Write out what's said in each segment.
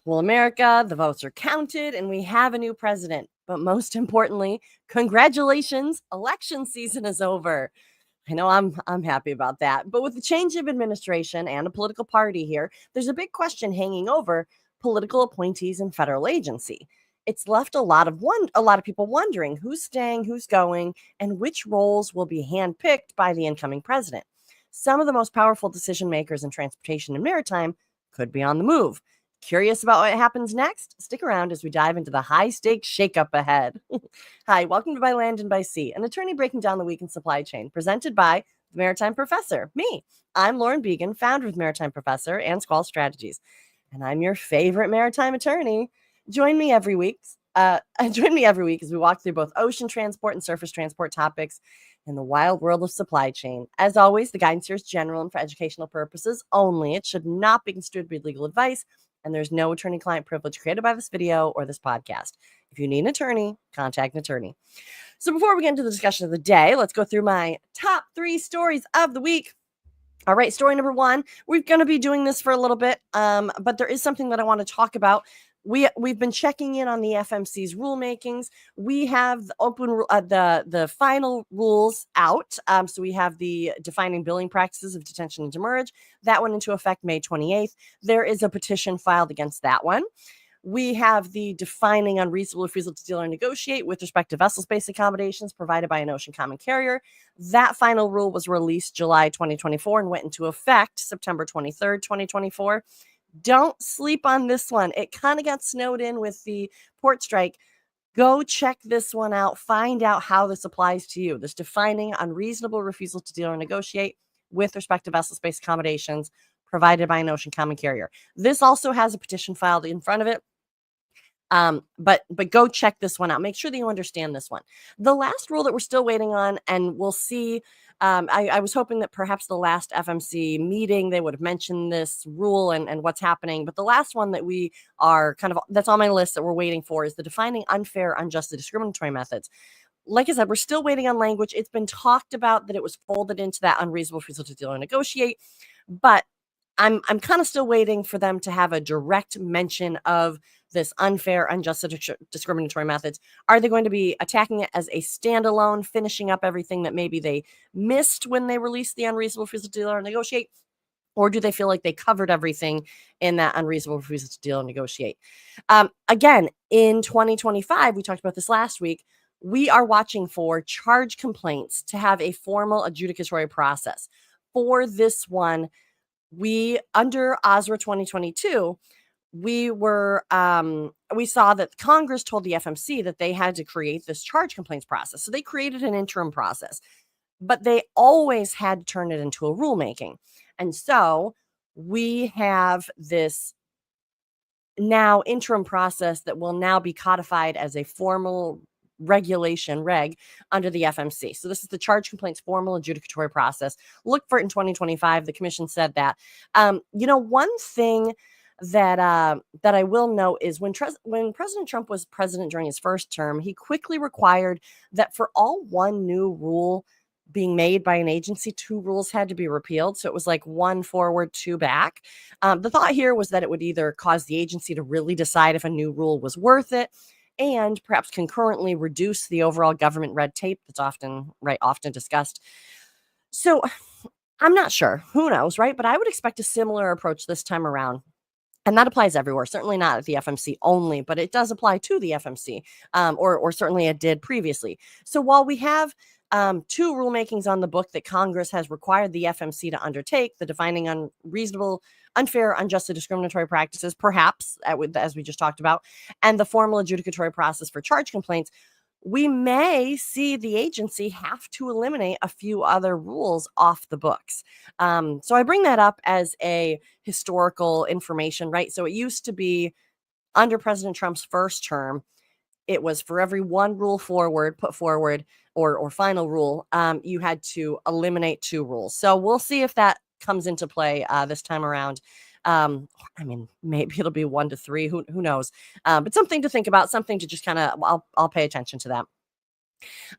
Well, America, the votes are counted and we have a new president. But most importantly, congratulations, election season is over. I know I'm happy about that. But with the change of administration and a political party here, there's a big question hanging over political appointees and federal agency. It's left a lot of people wondering who's staying, who's going, and which roles will be handpicked by the incoming president. Some of the most powerful decision makers in transportation and maritime could be on the move. Curious about what happens next? Stick around as we dive into the high stakes shakeup ahead. Hi, welcome to By Land and by Sea, an attorney breaking down the week in supply chain, presented by the Maritime Professor, me. I'm Lauren Began, founder of Maritime Professor and Squall Strategies, and I'm your favorite maritime attorney. Join me every week. Join me every week as we walk through both ocean transport and surface transport topics in the wild world of supply chain. As always, the guidance here is general and for educational purposes only. It should not be construed to be legal advice, and there's no attorney-client privilege created by this video or this podcast. If you need an attorney, contact an attorney. So before we get into the discussion of the day, let's go through my top 3 stories of the week. All right, story number 1. We're going to be doing this for a little bit, but there is something that I want to talk about. We've been checking in on the FMC's rulemakings. We have the final rules out. So we have the defining billing practices of detention and demurrage that went into effect May 28th. There is a petition filed against that one. We have the defining unreasonable refusal to deal or negotiate with respect to vessel-based accommodations provided by an ocean common carrier. That final rule was released July 2024 and went into effect September 23rd, 2024. Don't sleep on this one. It kind of got snowed in with the port strike. Go check this one out. Find out how this applies to you. This defining unreasonable refusal to deal or negotiate with respect to vessel-based accommodations provided by an ocean common carrier. This also has a petition filed in front of it. But go check this one out. Make sure that you understand this one. The last rule that we're still waiting on, and we'll see. I was hoping that perhaps the last FMC meeting they would have mentioned this rule and what's happening. But the last one that we are that's on my list that we're waiting for is the defining unfair, unjust, discriminatory methods. Like I said, we're still waiting on language. It's been talked about that it was folded into that unreasonable refusal to deal or negotiate, but I'm kind of still waiting for them to have a direct mention of this unfair, unjust, discriminatory methods. Are they going to be attacking it as a standalone, finishing up everything that maybe they missed when they released the unreasonable refusal to deal or negotiate? Or do they feel like they covered everything in that unreasonable refusal to deal or negotiate? Again, in 2025, we talked about this last week, we are watching for charge complaints to have a formal adjudicatory process. For this one, under OSRA 2022, we saw that Congress told the FMC that they had to create this charge complaints process. So they created an interim process, but they always had to turn it into a rulemaking. And so we have this now interim process that will now be codified as a formal regulation reg under the FMC. So this is the charge complaints formal adjudicatory process. Look for it in 2025. The commission said that. One thing that I will note is when President Trump was president during his first term, he quickly required that for all one new rule being made by an agency, 2 rules had to be repealed. So it was like 1 forward, 2 back. The thought here was that it would either cause the agency to really decide if a new rule was worth it, and perhaps concurrently reduce the overall government red tape that's often discussed. So I'm not sure. Who knows, right? But I would expect a similar approach this time around. And that applies everywhere, certainly not at the FMC only, but it does apply to the FMC, or certainly it did previously. So while we have two rulemakings on the book that Congress has required the FMC to undertake, the defining unreasonable, unfair, unjust, and discriminatory practices, perhaps, as we just talked about, and the formal adjudicatory process for charge complaints, we may see the agency have to eliminate a few other rules off the books. So I bring that up as a historical information, right? So it used to be under President Trump's first term, it was for every one rule put forward, or final rule, you had to eliminate two rules. So we'll see if that comes into play this time around. I mean, maybe it'll be 1 to 3. Who knows? But something to think about, something to just kind of, I'll pay attention to that.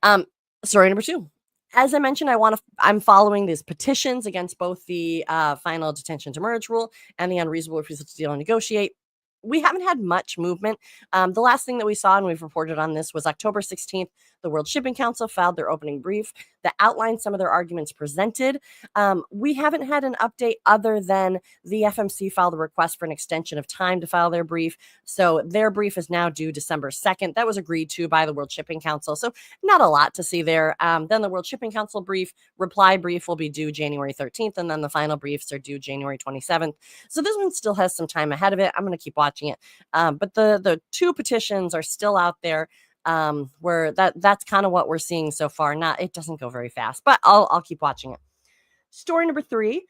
Um, Story number 2. As I mentioned, I'm following these petitions against both the final detention to merge rule and the unreasonable refusal to deal and negotiate. We haven't had much movement. The last thing that we saw, and we've reported on this, was October 16th. The World Shipping Council filed their opening brief that outlined some of their arguments presented. We haven't had an update other than the FMC filed a request for an extension of time to file their brief. So their brief is now due December 2nd. That was agreed to by the World Shipping Council. So not a lot to see there. Then the World Shipping Council reply brief will be due January 13th, and then the final briefs are due January 27th. So this one still has some time ahead of it. I'm going to keep watching it. But the two petitions are still out there, where that's kind of what we're seeing so far. It doesn't go very fast, but I'll keep watching it. Story number 3.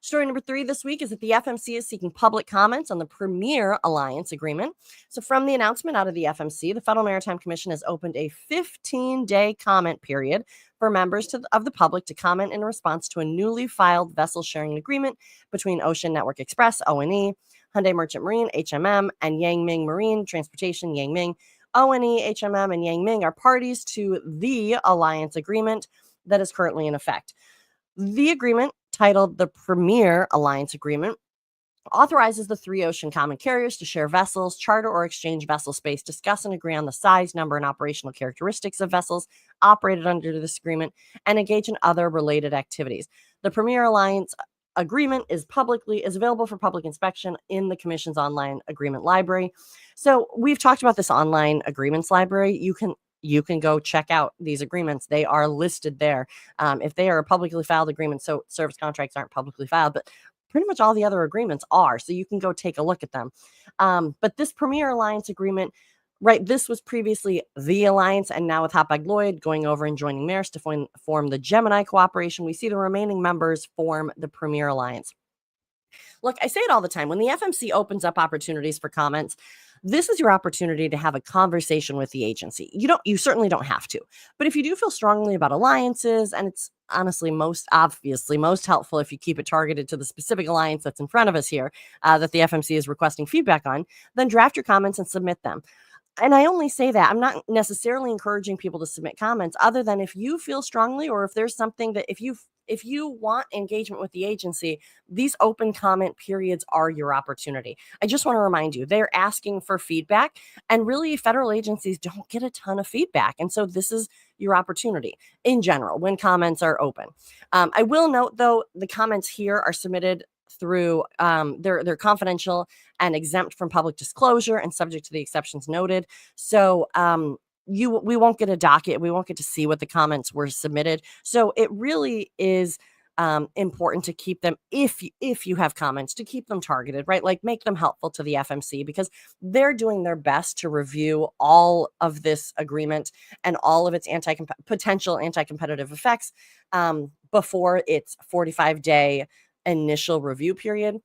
Story number 3 this week is that the FMC is seeking public comments on the Premier Alliance Agreement. So from the announcement out of the FMC, the Federal Maritime Commission has opened a 15-day comment period for members of the public to comment in response to a newly filed vessel sharing agreement between Ocean Network Express, ONE, Hyundai Merchant Marine, HMM, and Yang Ming Marine Transportation, Yang Ming. ONE, HMM, and Yang Ming are parties to the alliance agreement that is currently in effect. The agreement, titled the Premier Alliance Agreement, authorizes the 3 ocean common carriers to share vessels, charter or exchange vessel space, discuss and agree on the size, number, and operational characteristics of vessels operated under this agreement, and engage in other related activities. The Premier Alliance Agreement is available for public inspection in the Commission's online agreement library. So we've talked about this online agreements library. You can go check out these agreements. They are listed there. If they are a publicly filed agreement, so service contracts aren't publicly filed, but pretty much all the other agreements are. So you can go take a look at them. But this Premier Alliance Agreement, right, this was previously the Alliance, and now with Hapag-Lloyd going over and joining Maersk to form the Gemini Cooperation, we see the remaining members form the Premier Alliance. Look, I say it all the time. When the FMC opens up opportunities for comments, this is your opportunity to have a conversation with the agency. You certainly don't have to. But if you do feel strongly about alliances, and it's honestly most helpful if you keep it targeted to the specific alliance that's in front of us here, that the FMC is requesting feedback on, then draft your comments and submit them. And I only say that, I'm not necessarily encouraging people to submit comments, other than if you feel strongly, or if there's something that if you want engagement with the agency, these open comment periods are your opportunity. I just want to remind you, they're asking for feedback, and really federal agencies don't get a ton of feedback. And so this is your opportunity in general when comments are open. I will note, though, the comments here are submitted through they're confidential and exempt from public disclosure and subject to the exceptions noted. So we won't get a docket. We won't get to see what the comments were submitted. So it really is important to keep them, if you have comments, to keep them targeted, right? Like, make them helpful to the FMC, because they're doing their best to review all of this agreement and all of its potential anti-competitive effects before its 45-day initial review period.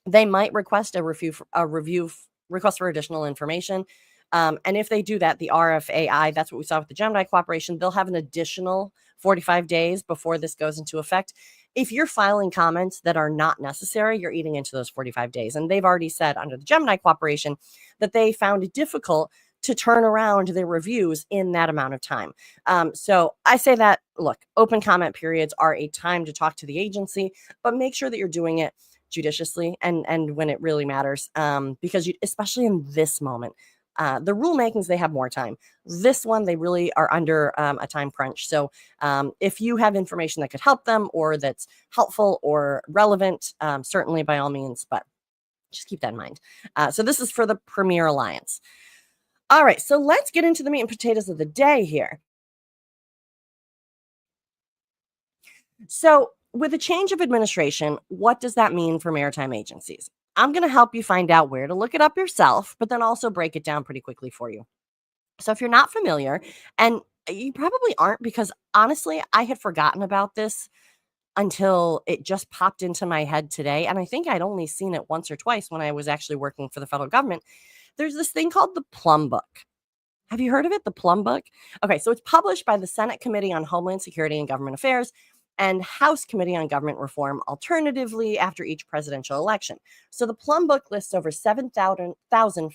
They might request a request for additional information. And if they do that, the RFAI, that's what we saw with the Gemini Cooperation, they'll have an additional 45 days before this goes into effect. If you're filing comments that are not necessary, you're eating into those 45 days. And they've already said under the Gemini Cooperation that they found it difficult to turn around their reviews in that amount of time. So I say that, look, open comment periods are a time to talk to the agency, but make sure that you're doing it judiciously and when it really matters, because especially in this moment, The rulemakings, they have more time. This one, they really are under a time crunch. So if you have information that could help them or that's helpful or relevant, certainly by all means, but just keep that in mind. So this is for the Premier Alliance. All right, so let's get into the meat and potatoes of the day here. So, with a change of administration, what does that mean for maritime agencies? I'm going to help you find out where to look it up yourself, but then also break it down pretty quickly for you. So, if you're not familiar, and you probably aren't because honestly, I had forgotten about this until it just popped into my head today. And I think I'd only seen it once or twice when I was actually working for the federal government. There's this thing called the Plum Book. Have you heard of it? The Plum Book? Okay, so it's published by the Senate Committee on Homeland Security and Government Affairs and House Committee on Government Reform, alternatively after each presidential election. So the Plum Book lists over 7,000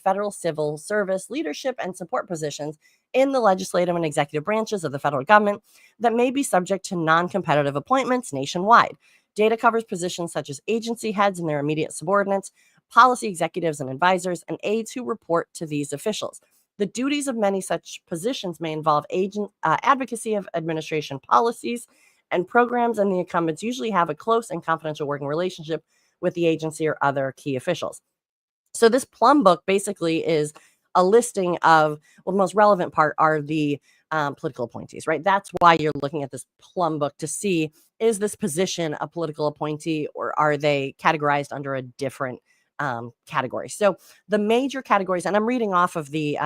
federal civil service leadership and support positions in the legislative and executive branches of the federal government that may be subject to non-competitive appointments nationwide. Data covers positions such as agency heads and their immediate subordinates, policy executives and advisors, and aides who report to these officials. The duties of many such positions may involve advocacy of administration policies and programs, and the incumbents usually have a close and confidential working relationship with the agency or other key officials. So this Plum Book basically is a listing of, well, the most relevant part are the political appointees, right? That's why you're looking at this Plum Book to see, is this position a political appointee or are they categorized under a different category? So the major categories, and I'm reading off of the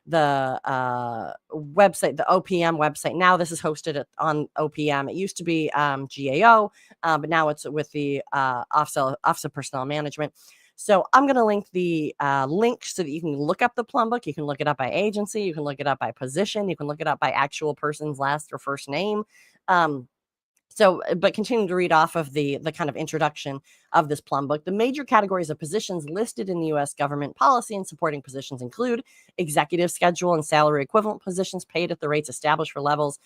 website, the OPM website. Now this is hosted on OPM. It used to be GAO, but now it's with the Office of Personnel Management. So I'm going to link the link so that you can look up the Plum Book. You can look it up by agency. You can look it up by position. You can look it up by actual person's last or first name. But continue to read off of the kind of introduction of this Plum Book. The major categories of positions listed in the U.S. government policy and supporting positions include executive schedule and salary equivalent positions paid at the rates established for levels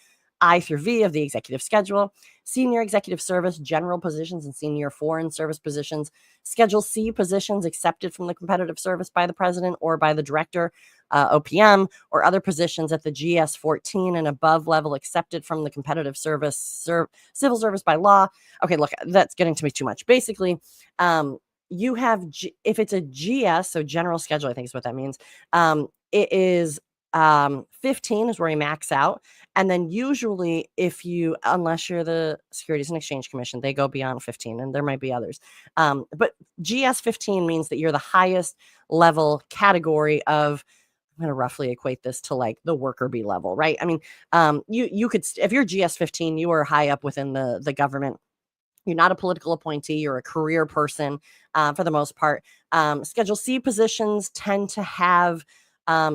I through V of the executive schedule, senior executive service, general positions, and senior foreign service positions, Schedule C positions accepted from the competitive service by the president or by the director, OPM, or other positions at the GS 14 and above level accepted from the competitive service, civil service by law. Okay, look, that's getting to be too much. Basically, you have, if it's a GS, so general schedule, I think is what that means, it is 15 is where you max out. And then usually unless you're the Securities and Exchange Commission, they go beyond 15 and there might be others. But GS 15 means that you're the highest level category of, I'm going to roughly equate this to like the worker bee level, right? I mean, you could, if you're GS 15, you are high up within the government. You're not a political appointee, you're a career person for the most part. Schedule C positions tend to have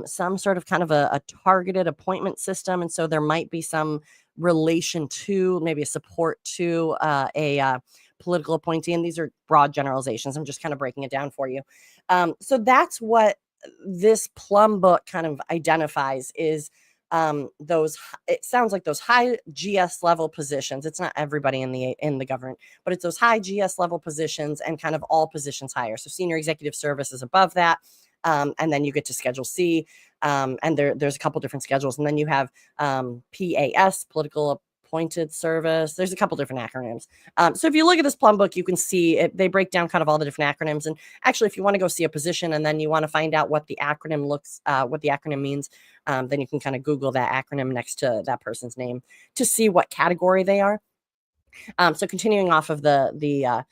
some sort of kind of a targeted appointment system. And so there might be some relation to, maybe a support to a political appointee. And these are broad generalizations. I'm just kind of breaking it down for you. So that's what this Plum Book kind of identifies is it sounds like those high GS level positions. It's not everybody in the government, but it's those high GS level positions and kind of all positions higher. So senior executive service is above that. And then you get to Schedule C, and there's a couple different schedules. And then you have PAS, political appointed service. There's a couple different acronyms. So if you look at this Plum Book, you can see it, they break down kind of all the different acronyms. And actually, if you want to go see a position and then you want to find out what the acronym what the acronym means, then you can kind of Google that acronym next to that person's name to see what category they are. So continuing off of the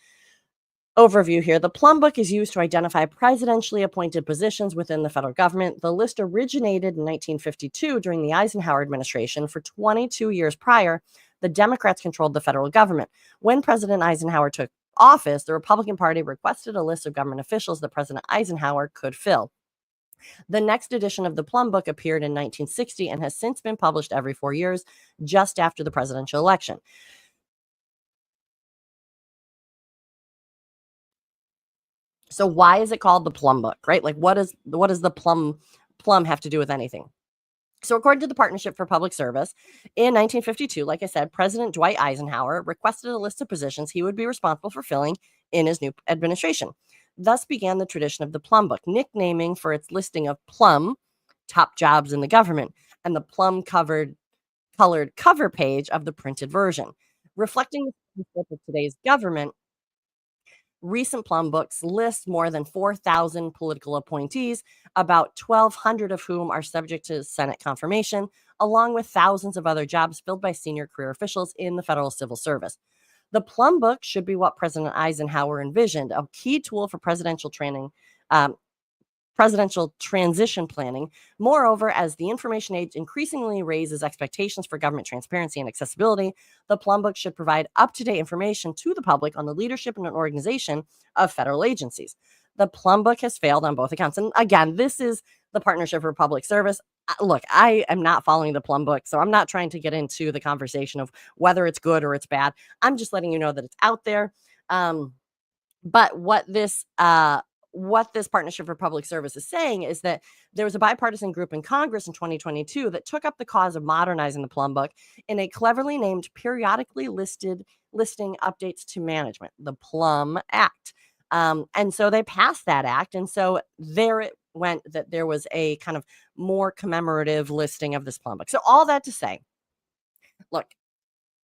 overview here, the Plum Book is used to identify presidentially appointed positions within the federal government. The list originated in 1952 during the Eisenhower administration. For 22 years prior, the Democrats controlled the federal government. When President Eisenhower took office, the Republican Party requested a list of government officials that President Eisenhower could fill. The next edition of the Plum Book appeared in 1960 and has since been published every 4 years, just after the presidential election. So why is it called the Plum Book, right? Like what does the plum have to do with anything? So according to the Partnership for Public Service, in 1952, like I said, President Dwight Eisenhower requested a list of positions he would be responsible for filling in his new administration. Thus began the tradition of the Plum Book, nicknaming for its listing of plum, top jobs in the government, and the plum colored cover page of the printed version. Reflecting the scope of today's government, recent Plum books list more than 4,000 political appointees, about 1,200 of whom are subject to Senate confirmation, along with thousands of other jobs filled by senior career officials in the federal civil service. The Plum Book should be what President Eisenhower envisioned, a key tool for um, presidential transition planning. Moreover, as the information age increasingly raises expectations for government transparency and accessibility, the Plum Book should provide up to date information to the public on the leadership and organization of federal agencies. The Plum Book has failed on both accounts. And again, this is the Partnership for Public Service. Look, I am not following the Plum Book, so I'm not trying to get into the conversation of whether it's good or it's bad. I'm just letting you know that it's out there. But what this Partnership for Public Service is saying is that there was a bipartisan group in Congress in 2022 that took up the cause of modernizing the Plum Book in a cleverly named periodically listing updates to management, the Plum Act. And so they passed that act. And so there it went that there was a kind of more commemorative listing of this Plum Book. So all that to say, look,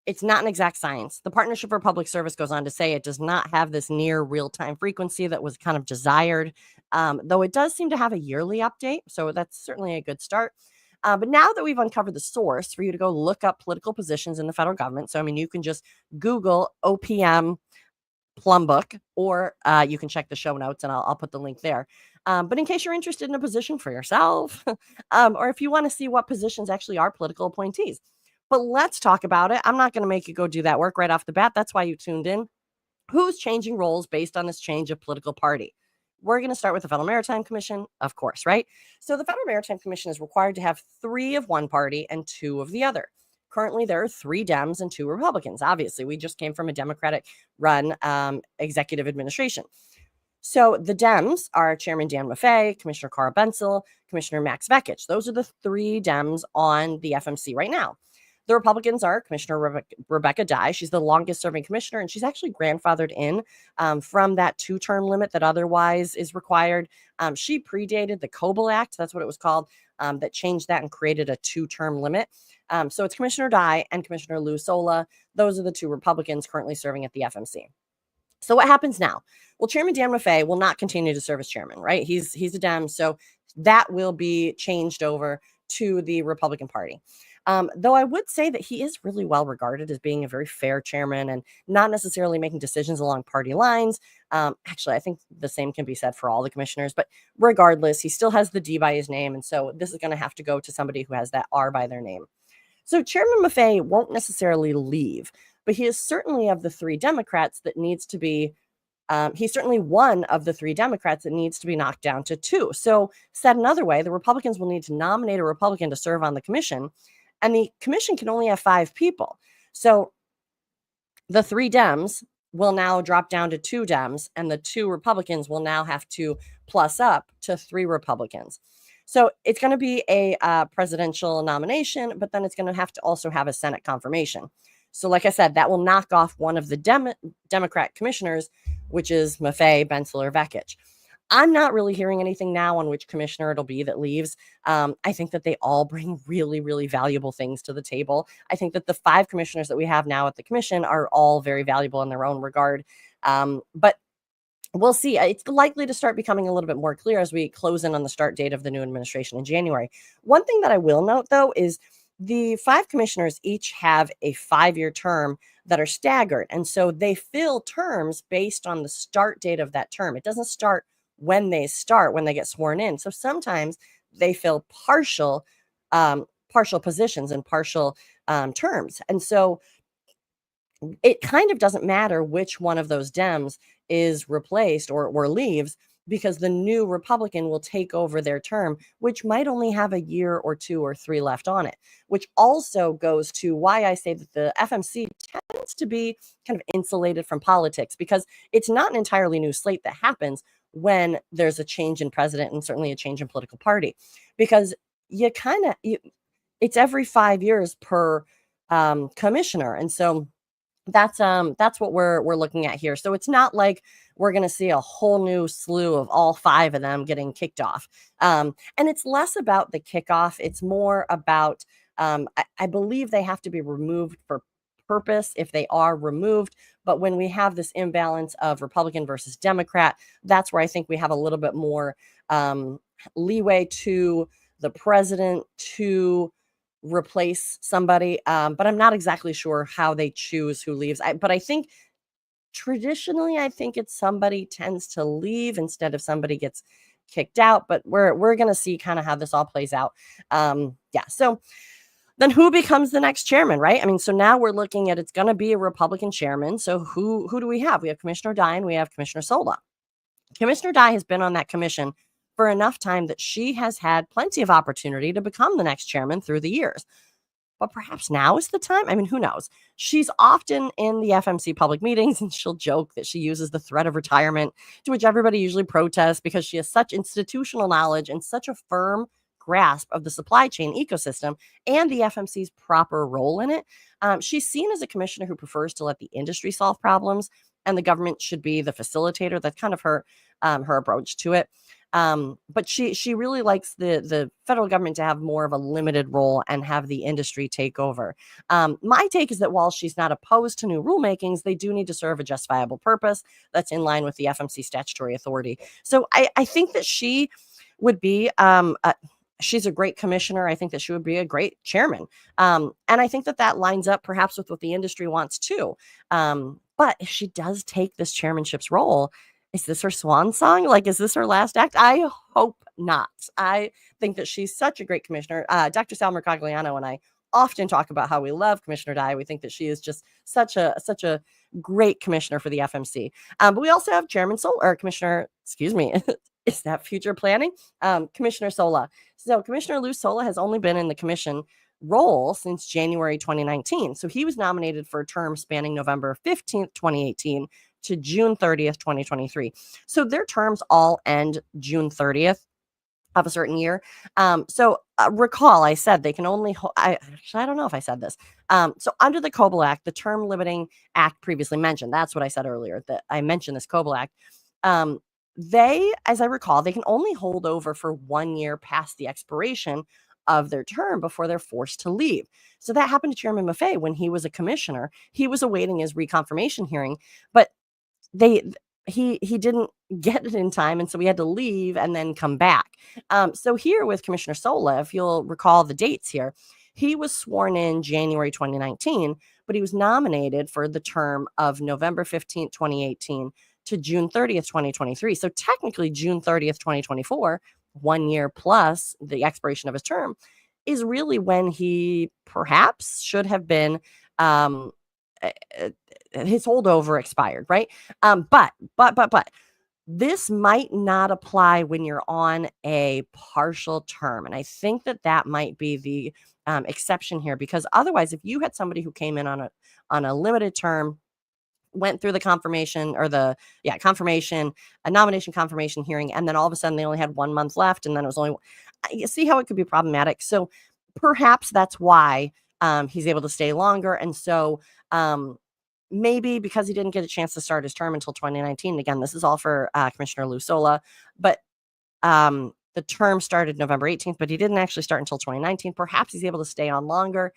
it's not an exact science. The Partnership for Public Service goes on to say it does not have this near real-time frequency that was kind of desired, though it does seem to have a yearly update. So that's certainly a good start. But now that we've uncovered the source for you to go look up political positions in the federal government, so I mean, you can just Google OPM Plum Book, or you can check the show notes and I'll put the link there. But in case you're interested in a position for yourself, or if you want to see what positions actually are political appointees, but let's talk about it. I'm not going to make you go do that work right off the bat. That's why you tuned in. Who's changing roles based on this change of political party? We're going to start with the Federal Maritime Commission, of course, right? So the Federal Maritime Commission is required to have 3 of one party and 2 of the other. Currently, there are 3 Dems and 2 Republicans. Obviously, we just came from a Democratic-run executive administration. So the Dems are Chairman Dan Maffei, Commissioner Carl Bensel, Commissioner Max Vekich. Those are the 3 Dems on the FMC right now. The Republicans are Commissioner Rebecca Dye. She's the longest serving commissioner, and she's actually grandfathered in from that 2-term limit that otherwise is required. She predated the Coble Act. That's what it was called, that changed that and created a 2-term limit. So it's Commissioner Dye and Commissioner Lou Sola. Those are the 2 Republicans currently serving at the FMC. So what happens now? Well, Chairman Dan Maffei will not continue to serve as chairman, right? He's a Dem, so that will be changed over to the Republican Party. Though I would say that he is really well regarded as being a very fair chairman and not necessarily making decisions along party lines. Actually, I think the same can be said for all the commissioners, but regardless, he still has the D by his name. And so this is going to have to go to somebody who has that R by their name. So Chairman Maffei won't necessarily leave, but he is certainly of the 3 Democrats that needs to be he's certainly one of the 3 Democrats that needs to be knocked down to 2. So said another way, the Republicans will need to nominate a Republican to serve on the commission, and the commission can only have 5 people. So the 3 Dems will now drop down to 2 Dems, and the 2 Republicans will now have to plus up to 3 Republicans. So it's going to be a presidential nomination, but then it's going to have to also have a Senate confirmation. So like I said, that will knock off one of the Democrat commissioners, which is Maffei, Bensel, or Vekich. I'm not really hearing anything now on which commissioner it'll be that leaves. I think that they all bring really, really valuable things to the table. I think that the 5 commissioners that we have now at the commission are all very valuable in their own regard. But we'll see. It's likely to start becoming a little bit more clear as we close in on the start date of the new administration in January. One thing that I will note, though, is the 5 commissioners each have a 5-year term that are staggered. And so they fill terms based on the start date of that term. It doesn't start when they get sworn in. So sometimes they fill partial positions and partial terms. And so it kind of doesn't matter which one of those Dems is replaced or leaves, because the new Republican will take over their term, which might only have a year or 2 or 3 left on it, which also goes to why I say that the FMC tends to be kind of insulated from politics, because it's not an entirely new slate that happens when there's a change in president and certainly a change in political party, because it's every 5 years per commissioner. And so that's what we're looking at here. So it's not like we're going to see a whole new slew of all 5 of them getting kicked off. And it's less about the kickoff, it's more about, I believe they have to be removed for purpose if they are removed. But when we have this imbalance of Republican versus Democrat, that's where I think we have a little bit more leeway to the president to replace somebody. But I'm not exactly sure how they choose who leaves. But I think traditionally, I think it's somebody tends to leave instead of somebody gets kicked out. But we're gonna see kind of how this all plays out. Yeah. So then who becomes the next chairman, right? I mean, so now we're looking at it's going to be a Republican chairman. So who do we have? We have Commissioner Dye and we have Commissioner Sola. Commissioner Dye has been on that commission for enough time that she has had plenty of opportunity to become the next chairman through the years. But perhaps now is the time. I mean, who knows? She's often in the FMC public meetings and she'll joke that she uses the threat of retirement, to which everybody usually protests because she has such institutional knowledge and such a firm grasp of the supply chain ecosystem and the FMC's proper role in it. She's seen as a commissioner who prefers to let the industry solve problems and the government should be the facilitator. That's kind of her approach to it. But she really likes the federal government to have more of a limited role and have the industry take over. My take is that while she's not opposed to new rulemakings, they do need to serve a justifiable purpose that's in line with the FMC statutory authority. So I think that she would be she's a great commissioner. I think that she would be a great chairman. And I think that lines up perhaps with what the industry wants too. But if she does take this chairmanship's role, is this her swan song? Like, is this her last act? I hope not. I think that she's such a great commissioner. Dr. Sal Mercogliano and I often talk about how we love Commissioner Dye. We think that she is just such a great commissioner for the FMC. But we also have Chairman Sola, or Commissioner, excuse me, is that future planning? Commissioner Sola. So Commissioner Lou Sola has only been in the commission role since January 2019. So he was nominated for a term spanning November 15th, 2018 to June 30th, 2023. So their terms all end June 30th of a certain year. So recall, I said they can only, I don't know if I said this. So under the COBOL Act, the term limiting act previously mentioned, that's what I said earlier, that I mentioned this COBOL Act. They, as I recall, they can only hold over for 1 year past the expiration of their term before they're forced to leave. So that happened to Chairman Maffei when he was a commissioner. He was awaiting his reconfirmation hearing, but he didn't get it in time, and so he had to leave and then come back. So here with Commissioner Sola, if you'll recall the dates here, he was sworn in January 2019, but he was nominated for the term of November 15th, 2018 to June 30th, 2023. So technically June 30th, 2024, 1 year plus the expiration of his term, is really when he perhaps should have been his holdover expired, right? But this might not apply when you're on a partial term. And I think that might be the exception here, because otherwise, if you had somebody who came in on a limited term, went through the confirmation or confirmation, a nomination confirmation hearing, and then all of a sudden they only had 1 month left, and then it was only, you see how it could be problematic. So perhaps that's why he's able to stay longer. And so maybe because he didn't get a chance to start his term until 2019. Again, this is all for Commissioner Lou Sola, but the term started November 18th, but he didn't actually start until 2019. Perhaps he's able to stay on longer.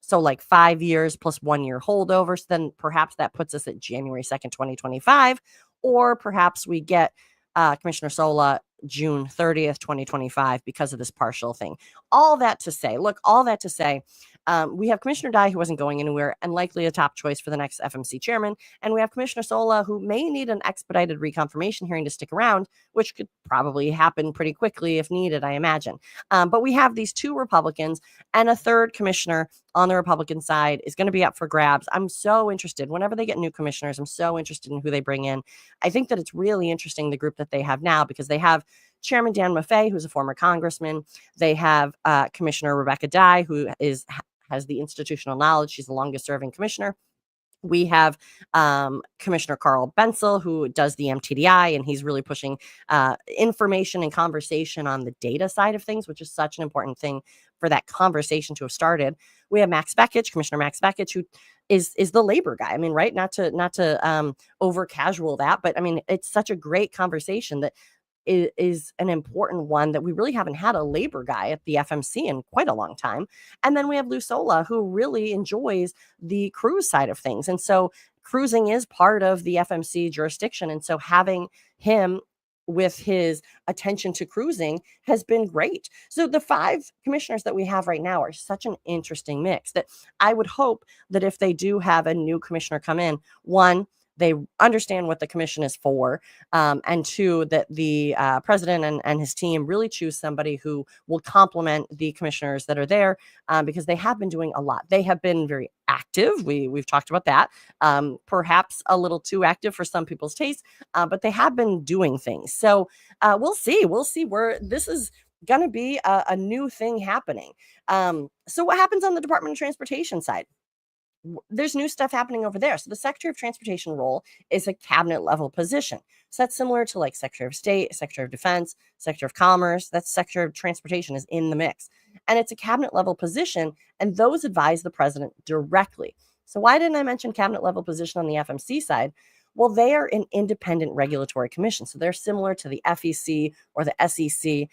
So like 5 years plus 1 year holdover. So then perhaps that puts us at January 2nd, 2025, or perhaps we get Commissioner Sola June 30th, 2025 because of this partial thing. All that to say, we have Commissioner Dye, who wasn't going anywhere and likely a top choice for the next FMC chairman. And we have Commissioner Sola, who may need an expedited reconfirmation hearing to stick around, which could probably happen pretty quickly if needed, I imagine. But we have these 2 Republicans, and a third commissioner on the Republican side is going to be up for grabs. I'm so interested. Whenever they get new commissioners, I'm so interested in who they bring in. I think that it's really interesting, the group that they have now, because they have Chairman Dan Maffei, who's a former congressman. They have Commissioner Rebecca Dye, who has the institutional knowledge. She's the longest serving commissioner. We have Commissioner Carl Bensel, who does the MTDI, and he's really pushing information and conversation on the data side of things, which is such an important thing for that conversation to have started. We have Max Bekich, Commissioner Max Bekich, who is the labor guy. I mean, right? Not to over casual that, but I mean, it's such a great conversation that is an important one that we really haven't had a labor guy at the FMC in quite a long time. And then we have Lusola, who really enjoys the cruise side of things. And so cruising is part of the FMC jurisdiction. And so having him with his attention to cruising has been great. So the 5 commissioners that we have right now are such an interesting mix that I would hope that if they do have a new commissioner come in, one, they understand what the commission is for, and 2, that the president and his team really choose somebody who will complement the commissioners that are there, because they have been doing a lot. They have been very active. We've talked about that, perhaps a little too active for some people's taste, but they have been doing things. So we'll see. We'll see where this is going to be a new thing happening. So what happens on the Department of Transportation side? There's new stuff happening over there. So the Secretary of Transportation role is a cabinet level position. So that's similar to like Secretary of State, Secretary of Defense, Secretary of Commerce. That's Secretary of Transportation is in the mix. And it's a cabinet level position, and those advise the president directly. So why didn't I mention cabinet level position on the FMC side? Well, they are an independent regulatory commission. So they're similar to the FEC or the SEC.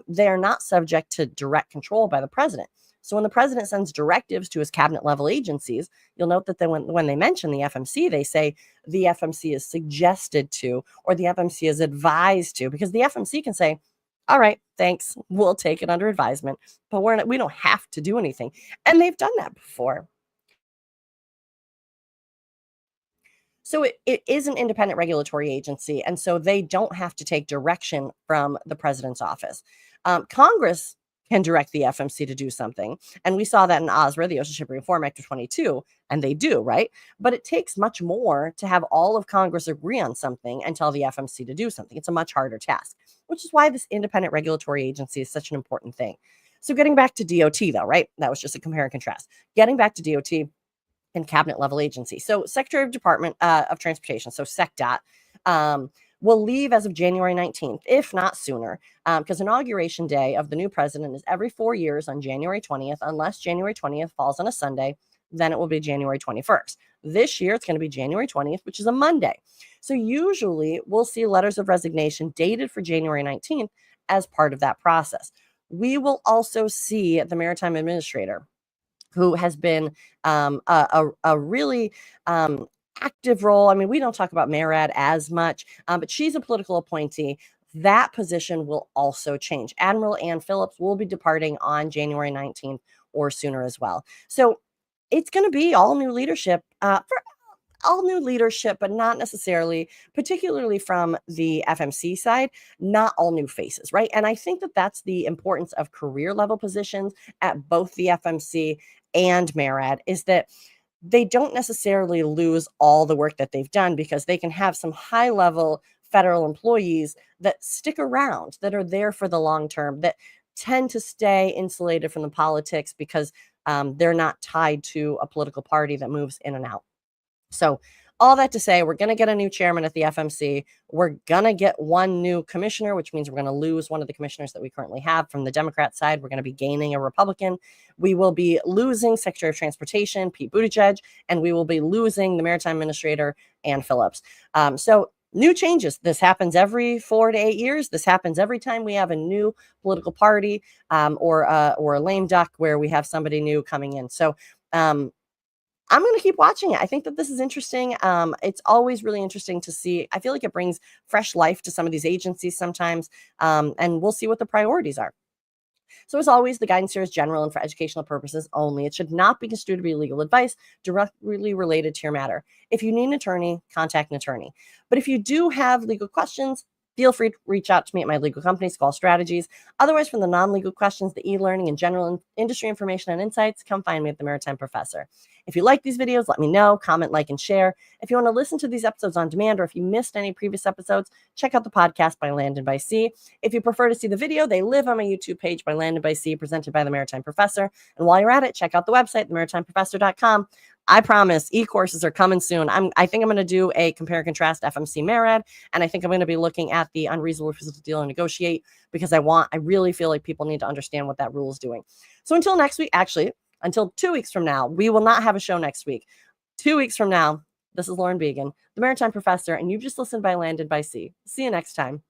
They are not subject to direct control by the president. So when the president sends directives to his cabinet level agencies, you'll note that when they mention the FMC, they say the FMC is suggested to, or the FMC is advised to, because the FMC can say, all right, thanks, we'll take it under advisement, but we don't have to do anything. And they've done that before. So it is an independent regulatory agency, and so they don't have to take direction from the president's office. Congress can direct the FMC to do something, and we saw that in OSRA, the Ocean Shipping Reform Act of 22, and they do, right? But it takes much more to have all of Congress agree on something and tell the FMC to do something. It's a much harder task, which is why this independent regulatory agency is such an important thing. So getting back to DOT, though, right? That was just a compare and contrast. Getting back to DOT, and cabinet level agency. So Secretary of Department of Transportation, so SecDOT, will leave as of January 19th, if not sooner, because inauguration day of the new president is every 4 years on January 20th, unless January 20th falls on a Sunday, then it will be January 21st. This year, it's going to be January 20th, which is a Monday. So usually we'll see letters of resignation dated for January 19th as part of that process. We will also see the Maritime Administrator, who has been a really active role. I mean, we don't talk about MARAD as much, but she's a political appointee. That position will also change. Admiral Ann Phillips will be departing on January 19th or sooner as well. So it's going to be all new leadership but not necessarily, particularly from the FMC side, not all new faces, right? And I think that that's the importance of career level positions at both the FMC and MARAD, is that they don't necessarily lose all the work that they've done, because they can have some high level federal employees that stick around, that are there for the long term, that tend to stay insulated from the politics because they're not tied to a political party that moves in and out. So all that to say, we're going to get a new chairman at the FMC. We're going to get one new commissioner, which means we're going to lose one of the commissioners that we currently have. From the Democrat side, we're going to be gaining a Republican. We will be losing Secretary of Transportation, Pete Buttigieg, and we will be losing the Maritime Administrator, Ann Phillips. So new changes. This happens every 4 to 8 years. This happens every time we have a new political party, or a lame duck where we have somebody new coming in. So I'm going to keep watching it. I think that this is interesting. It's always really interesting to see. I feel like it brings fresh life to some of these agencies sometimes, and we'll see what the priorities are. So as always, the guidance here is general and for educational purposes only. It should not be construed to be legal advice directly related to your matter. If you need an attorney, contact an attorney. But if you do have legal questions, feel free to reach out to me at my legal company, Skull Strategies. Otherwise, from the non-legal questions, the e-learning and general industry information and insights, come find me at the Maritime Professor. If you like these videos, let me know, comment, like, and share. If you want to listen to these episodes on demand, or if you missed any previous episodes, check out the podcast by Land and by Sea. If you prefer to see the video, they live on my YouTube page by Land and by Sea, presented by the Maritime Professor. And while you're at it, check out the website, themaritimeprofessor.com. I promise e-courses are coming soon. I think I'm going to do a compare and contrast FMC MARAD, and I think I'm going to be looking at the unreasonable refusal to deal and negotiate, because I really feel like people need to understand what that rule is doing. So until next week, actually, until 2 weeks from now, we will not have a show next week. 2 weeks from now, this is Lauren Began, the Maritime Professor, and you just listened by Land and by Sea. See you next time.